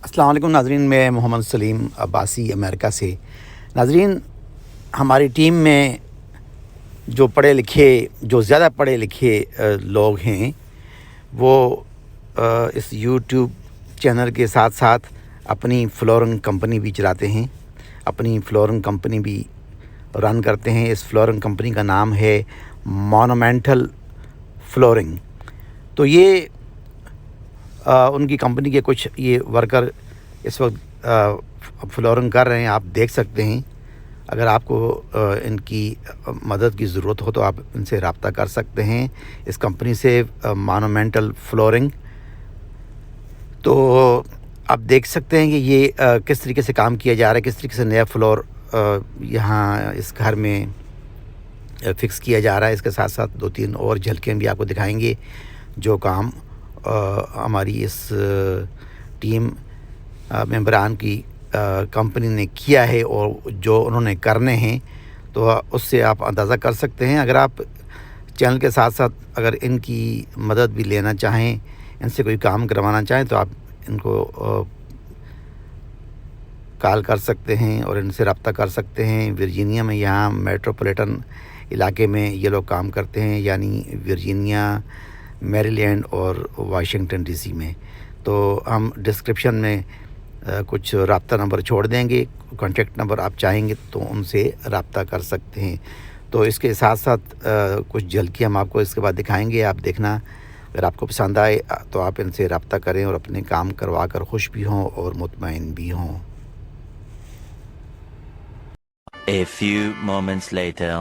السلام علیکم ناظرین، میں محمد سلیم عباسی امریکہ سے۔ ناظرین، ہماری ٹیم میں جو زیادہ پڑھے لکھے لوگ ہیں وہ اس یوٹیوب چینل کے ساتھ ساتھ اپنی فلورنگ کمپنی بھی چلاتے ہیں، اپنی فلورنگ کمپنی بھی رن کرتے ہیں۔ اس فلورنگ کمپنی کا نام ہے مونومنٹل فلورنگ۔ تو یہ ان کی کمپنی کے کچھ یہ ورکر اس وقت فلورنگ کر رہے ہیں، آپ دیکھ سکتے ہیں۔ اگر آپ کو ان کی مدد کی ضرورت ہو تو آپ ان سے رابطہ کر سکتے ہیں، اس کمپنی سے، مونومنٹل فلورنگ۔ تو آپ دیکھ سکتے ہیں کہ یہ کس طریقے سے کام کیا جا رہا ہے، کس طریقے سے نیا فلور یہاں اس گھر میں فکس کیا جا رہا ہے۔ اس کے ساتھ ساتھ 2-3 اور جھلکیں بھی آپ کو دکھائیں گے جو کام ہماری اس ٹیم ممبران کی کمپنی نے کیا ہے اور جو انہوں نے کرنے ہیں، تو اس سے آپ اندازہ کر سکتے ہیں۔ اگر آپ چینل کے ساتھ ساتھ اگر ان کی مدد بھی لینا چاہیں، ان سے کوئی کام کروانا چاہیں، تو آپ ان کو کال کر سکتے ہیں اور ان سے رابطہ کر سکتے ہیں۔ ورجینیا میں، یہاں میٹروپولیٹن علاقے میں یہ لوگ کام کرتے ہیں، یعنی ورجینیا، میری لینڈ اور واشنگٹن ڈی سی میں۔ تو ہم ڈسکرپشن میں کچھ رابطہ نمبر چھوڑ دیں گے، کانٹیکٹ نمبر آپ چاہیں گے تو ان سے رابطہ کر سکتے ہیں۔ تو اس کے ساتھ ساتھ کچھ جھلکی ہم آپ کو اس کے بعد دکھائیں گے، آپ دیکھنا۔ اگر آپ کو پسند آئے تو آپ ان سے رابطہ کریں اور اپنے کام کروا کر خوش بھی ہوں اور مطمئن بھی ہوں۔ A few moments later.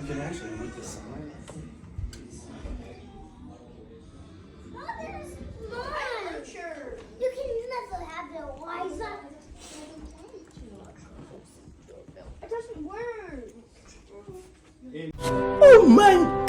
You can actually read the sign. You can never have the Liza. It doesn't work. Oh my